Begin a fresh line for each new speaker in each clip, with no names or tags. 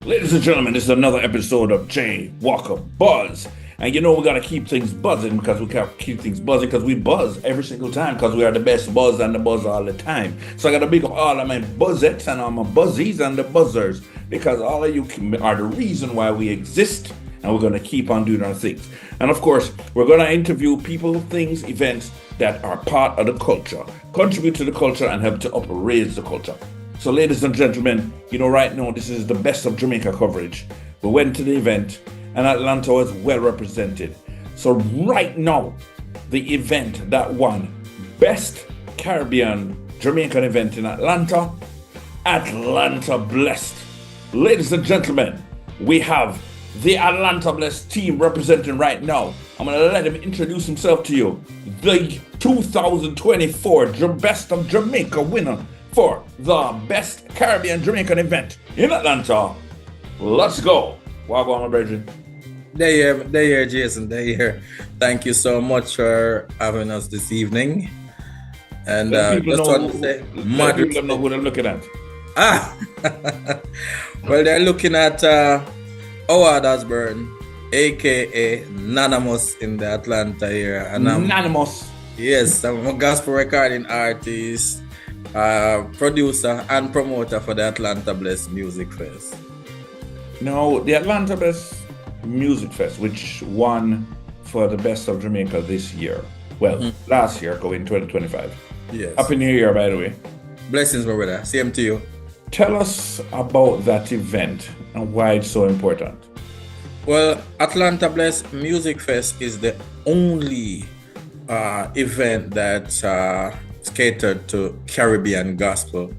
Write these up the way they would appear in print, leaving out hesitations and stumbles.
Ladies and gentlemen, this is another episode of JWalkerBuzz. And you know we gotta keep things buzzing because we can't keep things buzzing because we buzz every single time because we are the best buzz and the buzz all the time. So I gotta big up all of my buzzettes and all my buzzies and the buzzers because all of you are the reason why we exist and we're gonna keep on doing our things. And of course, we're gonna interview people, things, events that are part of the culture, contribute to the culture and help to upraise the culture. So ladies and gentlemen, you know right now this is the best of Jamaica coverage. We went to the event and Atlanta was well represented. So right now, the event that won Best Caribbean Jamaican Event in Atlanta, Atlanta Blessed. Ladies and gentlemen, we have the Atlanta Blessed team representing right now. I'm gonna let him introduce himself to you. The 2024 Best of Jamaica winner for the Best Caribbean Jamaican Event in Atlanta. Let's go. Wagwan, my brethren.
There, Jason. There. Thank you so much for having us this evening. And just want to say,
people know who they're looking at.
Well, they're looking at Howard Osborne, aka Nanamous in the Atlanta area. And
Nanamous.
Yes, I'm a gospel recording artist, producer, and promoter for the Atlanta Blessed Music Fest.
Now, the Atlanta Blessed Music Fest, which won for the Best of Jamaica this year. Well, last year, going 2025.
Yes.
Happy New Year, by the way.
Blessings, my brother. Same to you.
Tell us about that event and why it's so important.
Well, Atlanta Blessed Music Fest is the only event that's catered to Caribbean gospel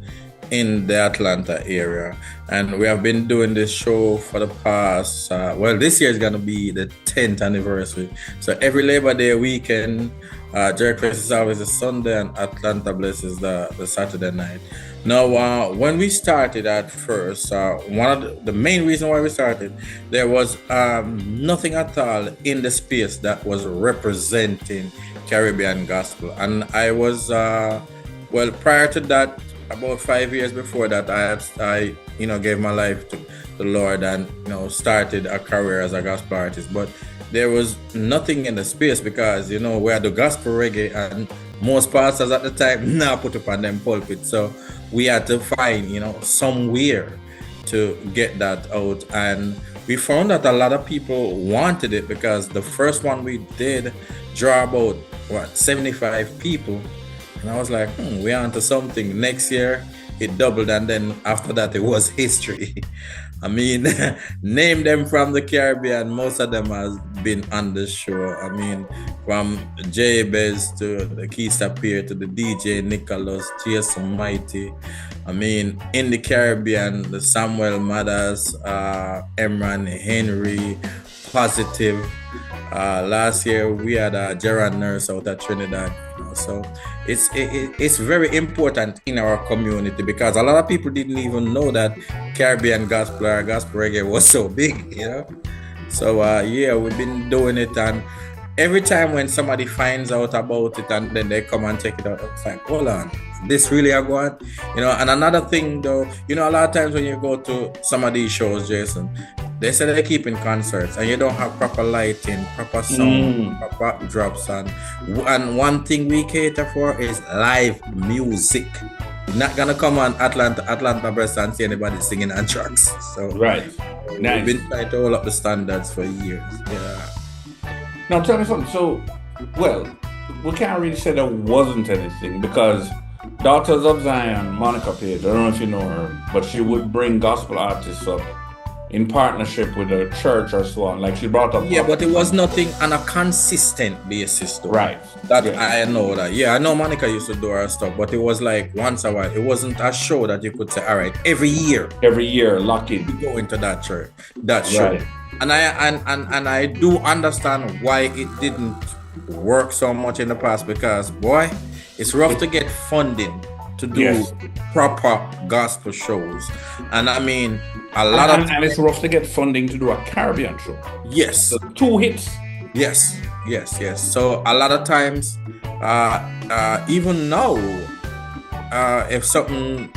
in the Atlanta area. And we have been doing this show for the past, this year is going to be the 10th anniversary. So every Labor Day weekend, Jerk Fest is always a Sunday and Atlanta Bless is the Saturday night. Now, when we started at first, one of the main reason why we started, there was nothing at all in the space that was representing Caribbean gospel. And I was, prior to that, about 5 years before that, I gave my life to the Lord and, started a career as a gospel artist. But there was nothing in the space because, we had the gospel reggae and most pastors at the time now put up on them pulpit. So we had to find, somewhere to get that out. And we found that a lot of people wanted it because the first one we did draw about, 75 people. And I was like, we're onto something. Next year, it doubled. And then after that, it was history. I mean, name them from the Caribbean. Most of them has been on the show. I mean, from Jabez to the Keista Pier to the DJ Nicholas, Jason Mighty. I mean, in the Caribbean, the Samuel Mathers, Emran Henry, Positive. Last year we had a Gerard Nurse out at Trinidad. So it's very important in our community because a lot of people didn't even know that Caribbean gospel or gospel reggae was so big, So we've been doing it, and every time when somebody finds out about it and then they come and check it out, it's like, hold on, this really a go on? And another thing though, a lot of times when you go to some of these shows, Jason, they say they're keeping concerts and you don't have proper lighting, proper sound, proper drops. And one thing we cater for is live music. You're not going to come on Atlanta Blessed and see anybody singing on tracks. So
right. Nice.
We've been trying to hold up the standards for years. Yeah.
Now tell me something. So, we can't really say there wasn't anything because Daughters of Zion, Monica Page, I don't know if you know her, but she would bring gospel artists up in partnership with a church or so on. Like she brought up.
Yeah, but it was nothing on a consistent basis though.
Right.
I know that. Yeah, I know Monica used to do her stuff, but it was like once a while. It wasn't a show that you could say, all right, every year, lock in. You go into that church, that show. Right. And I do understand why it didn't work so much in the past because boy, it's rough to get funding to do proper gospel shows. And I mean, and
it's rough to get funding to do a Caribbean show.
Yes.
So 2 hits.
Yes. So a lot of times, even now, if something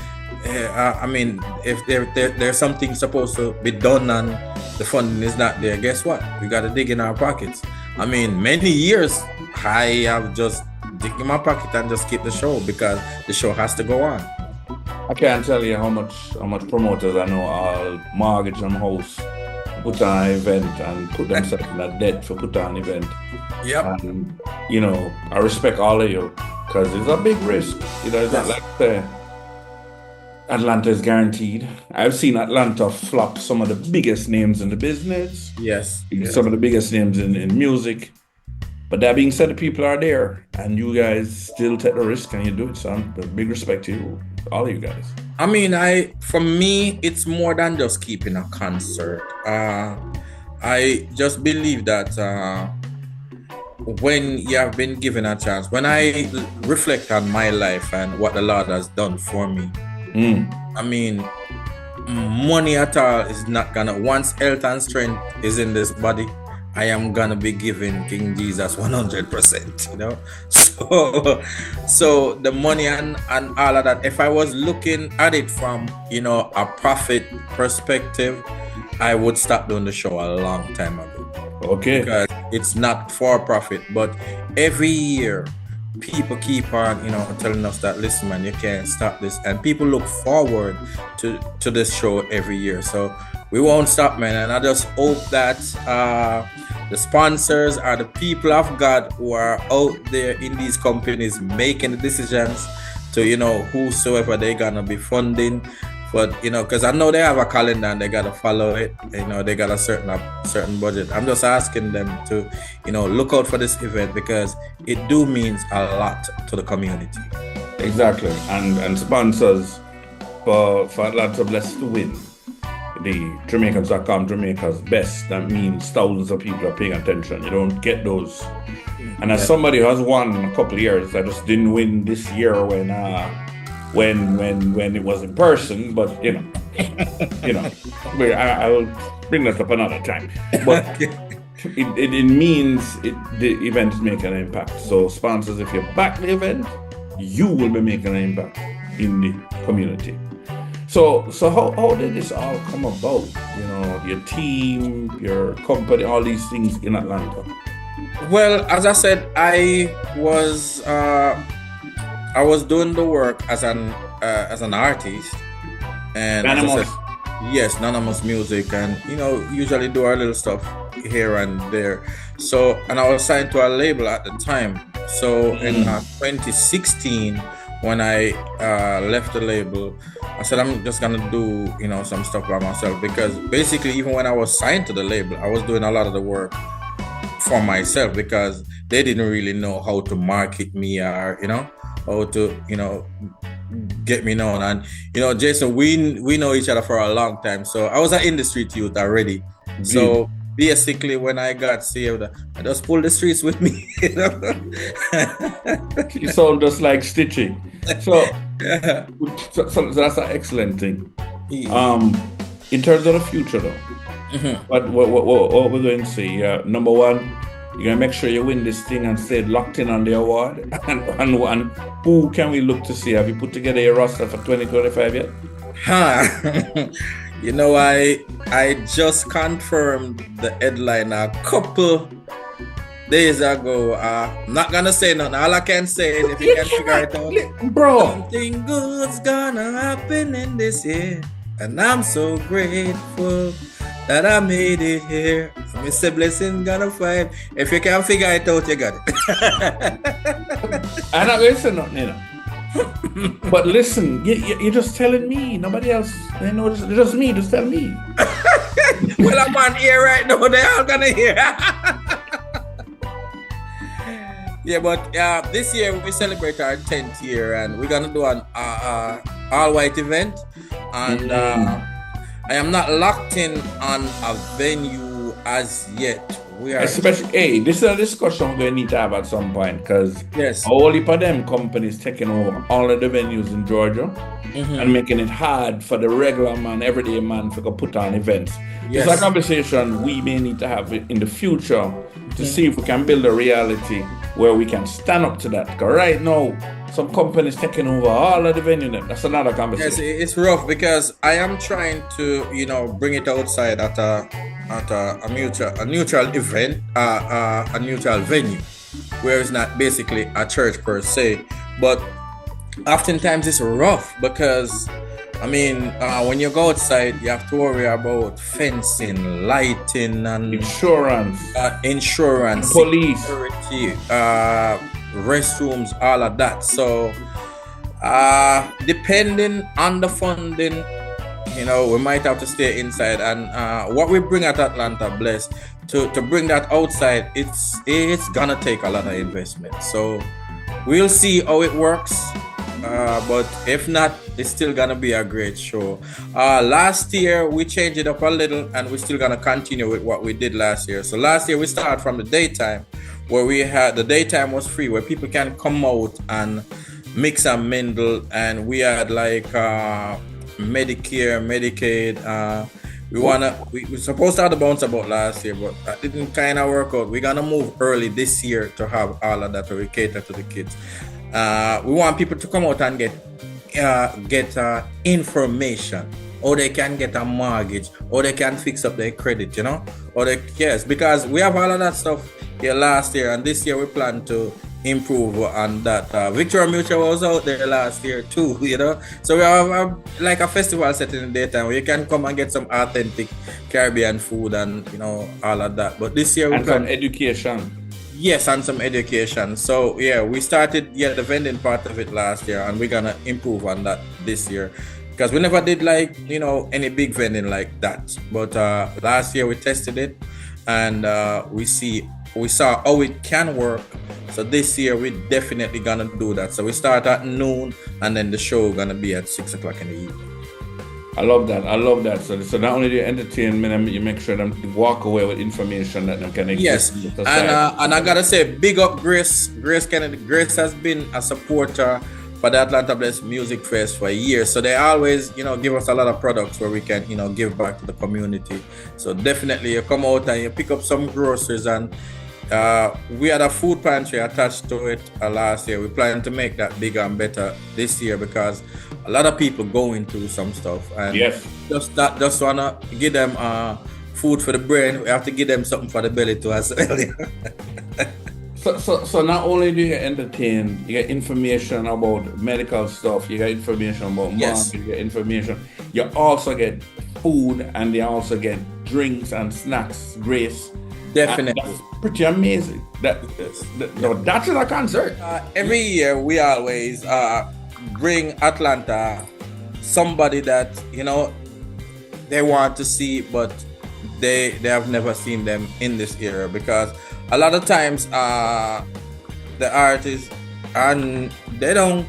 I mean, if there's something supposed to be done and the funding is not there, guess what? We got to dig in our pockets. I mean, many years I have just dig in my pocket and just keep the show because the show has to go on.
I can't tell you how much promoters I know all mortgage them house, put on an event and put themselves in a debt for put on an event.
Yep.
And I respect all of you because it's a big risk. It's not like Atlanta is guaranteed. I've seen Atlanta flop some of the biggest names in the business.
Yes.
Some of the biggest names in music. But that being said, the people are there and you guys still take the risk and you do it, son. But big respect to you, all of you guys.
I mean, for me, it's more than just keeping a concert. I just believe that when you have been given a chance, when I reflect on my life and what the Lord has done for me, I mean, money at all is not gonna, once health and strength is in this body, I am gonna be giving King Jesus 100%, So the money and all of that, if I was looking at it from, a profit perspective, I would stop doing the show a long time ago.
Okay.
Because it's not for profit, but every year people keep on, telling us that, listen, man, you can't stop this, and people look forward to this show every year. So we won't stop, man. And I just hope that the sponsors are the people of God who are out there in these companies making the decisions to, whosoever they're gonna be funding. But because I know they have a calendar and they gotta follow it. They got a certain budget. I'm just asking them to, look out for this event because it do means a lot to the community.
Exactly, and sponsors for Atlanta Blessed to win. The Jamaicans.com, Jamaica's best. That means thousands of people are paying attention. You don't get those. And as somebody who has won a couple of years, I just didn't win this year when it was in person, but I'll bring that up another time. But it means the event is making an impact. So sponsors, if you back the event, you will be making an impact in the community. So how did this all come about? Your team, your company, all these things in Atlanta.
Well, as I said, I was doing the work as an artist, and
Nanamous.
Yes, Nanamous music, and usually do our little stuff here and there. So, and I was signed to a label at the time. So in 2016, when I left the label, I said I'm just gonna do some stuff by myself, because basically even when I was signed to the label, I was doing a lot of the work for myself because they didn't really know how to market me or how to get me known. And Jason, we know each other for a long time, so I was an industry youth already. So basically when I got saved, I just pulled the streets with me.
You sound just like stitching. So that's an excellent thing. In terms of the future though, what we're going to see, number one, you're going to make sure you win this thing and stay locked in on the award. And who can we look to see? Have you put together a roster for 2025 yet?
I just confirmed the headline a couple days ago. I'm not going to say nothing. All I can say is if you can figure it out.
Bro.
Something good's gonna happen in this year. And I'm so grateful that I made it here. Mr. Blessing gonna find. If you can figure it out, you got it.
I'm not going to say nothing, But listen, you're just telling me. Nobody else. They know it's just me. Just tell me.
Well, I'm on here right now. They're all gonna hear. Yeah, but this year we celebrate our 10th year, and we're gonna do an all-white event. And I am not locked in on a venue as yet. We are
especially, this is a discussion we're going to need to have at some point, because all of them companies taking over all of the venues in Georgia and making it hard for the regular man, everyday man, to put on events. It's a conversation we may need to have in the future to see if we can build a reality where we can stand up to that. Because right now, some companies taking over all of the venue. That's another
Yes,
conversation.
it's rough because I am trying to, bring it outside at a neutral event, a neutral venue, where it's not basically a church per se. But oftentimes it's rough because, when you go outside, you have to worry about fencing, lighting, and insurance,
Police.
security, restrooms, all of that. So, depending on the funding, we might have to stay inside. And what we bring at Atlanta Bless to bring that outside, it's gonna take a lot of investment. So we'll see how it works. But if not, it's still gonna be a great show. Last year we changed it up a little, and we're still gonna continue with what we did last year. So last year we started from the daytime, where we had the daytime was free, where people can come out and mix and mingle, and we had like Medicare, Medicaid. We were supposed to have the bounce about last year, but that didn't kind of work out. We're gonna move early this year to have all of that to cater to the kids. We want people to come out and get information, or they can get a mortgage, or they can fix up their credit, because we have all of that stuff here last year, and this year we plan to improve on that. Victoria Mutual was out there last year too, so we have like a festival set in the daytime where you can come and get some authentic Caribbean food and all of that. But this year we
some education.
Yes, and some education. So yeah, we started the vending part of it last year, and we're gonna improve on that this year, because we never did like any big vending like that. But last year we tested it, and we saw how it can work. So this year we're definitely gonna do that. So we start at noon, and then the show gonna be at 6 o'clock in the evening.
I love that. So not only do you entertain them, you make sure them walk away with information that them can
Yes, and I gotta say, big up Grace Kennedy. Grace has been a supporter for the Atlanta Bless Music Fest for years. So they always, give us a lot of products where we can, give back to the community. So definitely you come out and you pick up some groceries, and we had a food pantry attached to it last year. We plan to make that bigger and better this year, because a lot of people going through some stuff, and just wanna give them food for the brain. We have to give them something for the belly too as well.
So not only do you entertain, you get information about medical stuff, you get information about market, you get information, you also get food, and you also get drinks and snacks. Grace,
definitely,
that's pretty amazing. That's a concert.
Every year we always bring Atlanta somebody that they want to see, but they have never seen them in this era, because a lot of times the artists, and they don't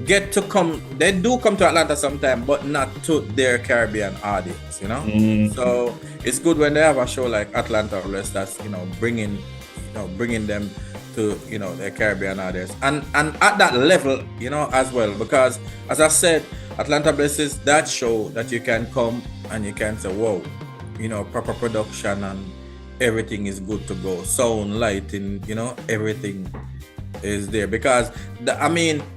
get to come. They do come to Atlanta sometime, but not to their Caribbean audience, So it's good when they have a show like Atlanta Bless that's bringing them to their Caribbean audience, and at that level, as well, because as I said, Atlanta Bless is that show that you can come and you can say, whoa, proper production and everything is good to go, sound, lighting, everything is there. Because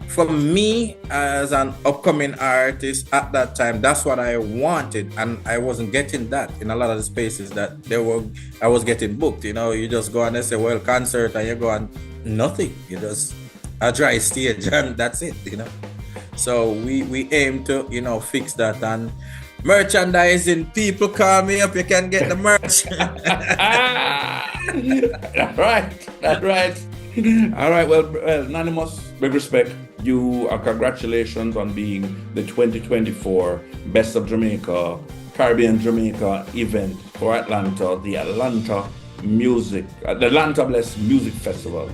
for me as an upcoming artist at that time, that's what I wanted, and I wasn't getting that in a lot of the spaces that I was getting booked. You just go and they say, well, concert, and you go and nothing, you just a dry stage and that's it. So we aim to fix that. And merchandising, people call me up, you can get the merch.
That's right. All right, well, Nanamous, big respect. Congratulations on being the 2024 Best of Jamaica, Caribbean Jamaica event for Atlanta, the Atlanta Bless Music Festival.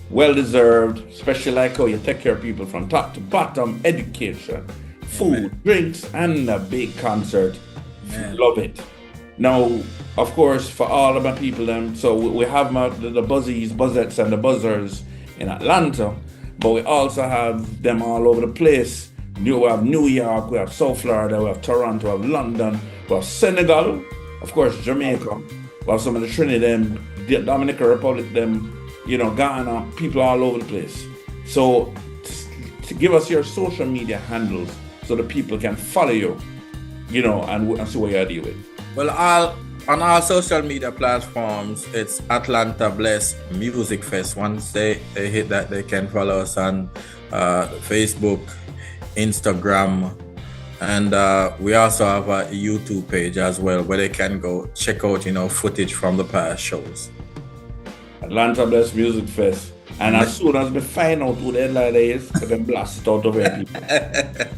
Well deserved, especially like how you take care of people from top to bottom, education, food, drinks, and a big concert. Love it. Now, of course, for all of my people, so we have the buzzies, buzzettes, and the buzzers in Atlanta, but we also have them all over the place. We have New York, we have South Florida, we have Toronto, we have London, we have Senegal, of course, Jamaica, we have some of the Trinidad, Dominican Republic, them, Ghana, people all over the place. So to give us your social media handles so the people can follow you, and see what you're doing.
Well, on all social media platforms, it's Atlanta Bless Music Fest. Once they hit that, they can follow us on Facebook, Instagram, and we also have a YouTube page as well where they can go check out, footage from the past shows.
Atlanta Bless Music Fest. And as soon as we find out who the headliner is, we can blast it out of here, people.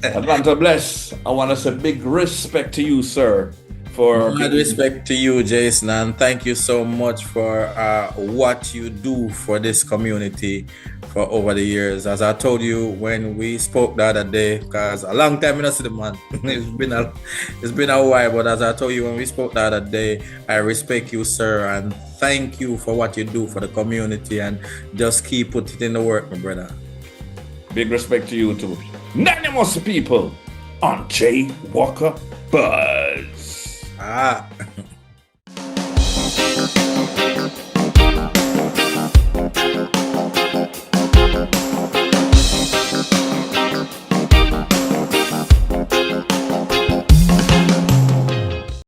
Atlanta Bless, I want to say big respect to you, sir.
Mad respect to you, Jason, and thank you so much for what you do for this community for over the years. As I told you when we spoke the other day, because a long time I don't see the man. It's been a while, but as I told you when we spoke the other day, I respect you, sir, and thank you for what you do for the community, and just keep putting in the work, my brother.
Big respect to you too. Nanamous people on J Walker Buzz.
Ah.